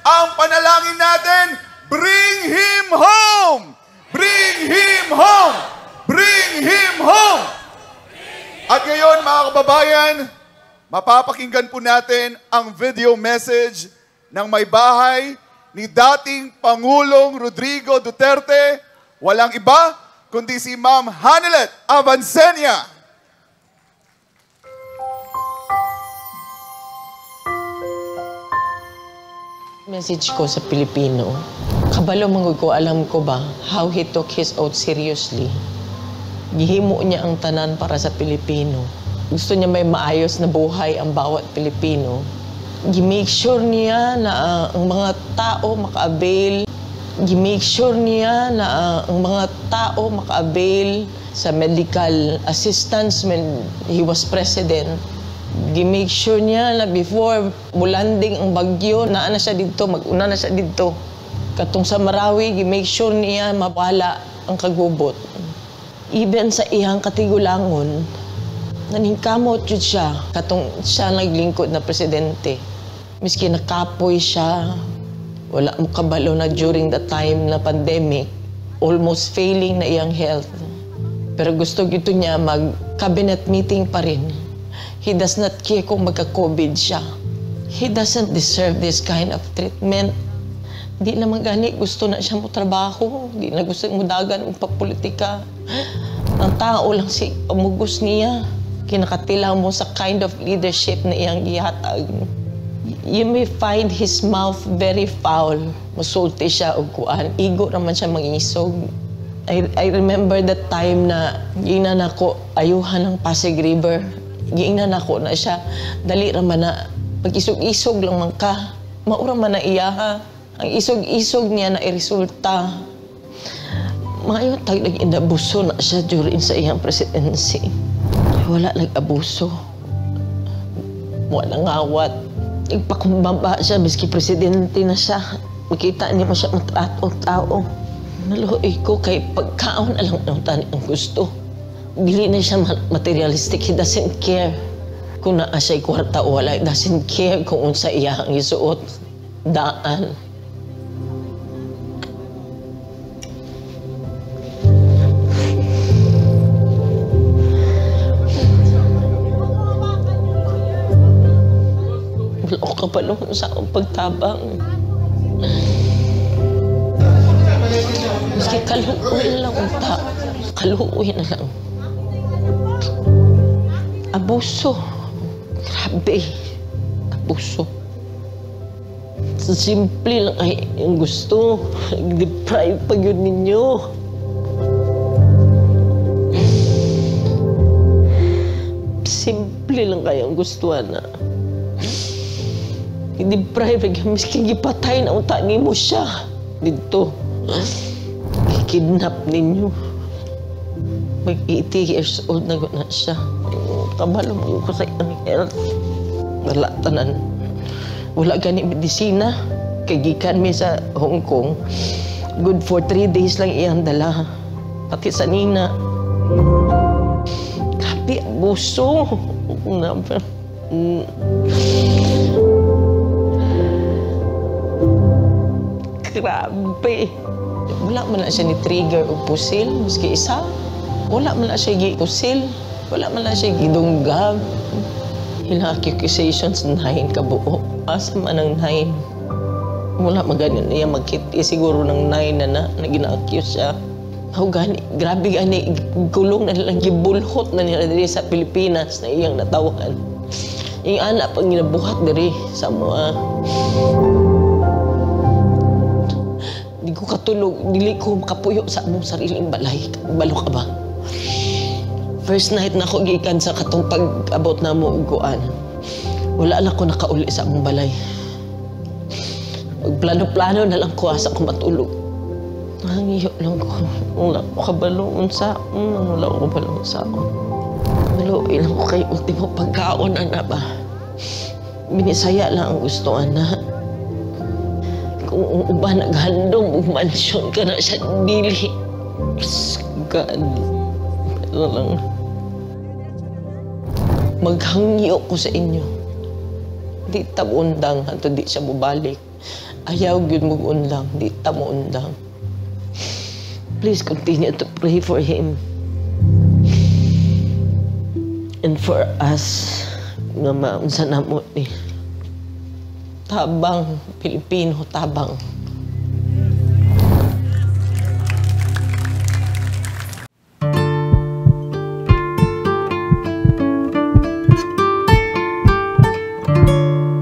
Ang panalangin natin, bring him home! Bring him home! Bring him home! At ngayon, mga kababayan, mapapakinggan po natin ang video message ng may bahay ni dating Pangulong Rodrigo Duterte, walang iba kundi si Ma'am Hanilet Avancenia. Message ko sa Pilipino, kabalo mangod ko, alam ko ba how he took his oath seriously. Gihimo niya ang tanan para sa Pilipino. Gusto niya may maayos na buhay ang bawat Pilipino. Gi-make sure niya na ang mga tao maka-avail. Gi-make sure niya na ang mga tao maka-avail sa medical assistance when he was president. Gi-make sure niya na before mulanding ang bagyo, naana siya dito, mag-una na siya dito. Katong sa Marawi, gi-make sure niya mawala ang kagubot. Even sa iyang katigulangon, naningkamot yun siya, katong siya naglingkod na presidente. Miski nakapoy siya, wala mo kabalo na during the time na pandemic, almost failing na iyang health. Pero gusto gito niya mag-cabinet meeting pa rin. He does not care kung magka-COVID siya. He doesn't deserve this kind of treatment. Di naman gani, gusto na siya mo trabaho. Di na gusto mo dagan ang papolitika. Ang tao lang si amugos niya. Kinakatila mo sa kind of leadership na iyang gihatag. You may find his mouth very foul. Masulti siya o kuan. Igo naman siya mangisog. I remember that time na giingnan ako ayuhan ng Pasig River. Giingnan ako na siya. Dali raman na pag-isog-isog lang man ka. Maura man na iya ha. Ang isog-isog niya na iresulta. Maayong taglag inabuso na siya during sa iyang presidency. Wala nag-abuso. Wala ngawat. Nagpakumbaba siya, miski presidente na siya. Makita niyo mo siya matratong tao. Naluhoy ko kay pagkaon alang ng tani ang gusto. Dili na siya materialistic. He doesn't care kung naa siya'y kwarta o wala. He doesn't care kung unsa iya ang isuot. Daan. Wala ko kapalo sa akong pagtabang. Maski kaluoy na lang unta. Kaluoy na lang. Abuso. Grabe. Abuso. Simple lang ay yung gusto. Deprive pa yun ninyo. Simple lang kayang gustuhan na. I-deprive, miski gipatay na unta ni mo siya. Dito. Kidnap ninyo. Mag-80 years old na guna siya. Kabalo mo ko sa iyang health. Wala tanan. Wala gani medisina. Kagikan mi sa Hong Kong. Good for 3 days lang iyang dala. Pati sa nina. Grabe, abuso. Grabe. Wala man na siya ni trigger o pusil, miski isa. Wala man na siya gi-pusil. Wala man na siya gidunggab. Ilang accusations, 9 kabuo. Asa man ang 9. Wala maganin niya magkiti. Siguro ng 9 na gina-accuse siya. How gani, grabe gani, gulong na nilang gibulhot na nila diri sa Pilipinas na iyang natawan. Yung anak pag ginabuhat diri sa mga di ko katulog, dili ko makapuyo sa among sariling balay. Balo ka ba? First night na ako gikan sa katong pag-abot na mo uguan. Wala lang ko nakauli sa among balay. Plano-plano na lang ko asa ko matulog. Nangiyo lang ko. Wala ko kabalong sa wala ko kabalong sa ako. Maluoy lang ko kay ultimo pagkaon na ba? Binisaya lang ang gusto na. Kung uba naghandong, mansyon ka na sa dili. God. Pero lang. Maghangyo ko sa inyo. Di tabundang, hanto di siya bubalik. Ayaw gyud mo unlang, di ta mo unlang. Please continue to pray for him. And for us, nga maunsa na mo ni. Tabang, Pilipino, tabang.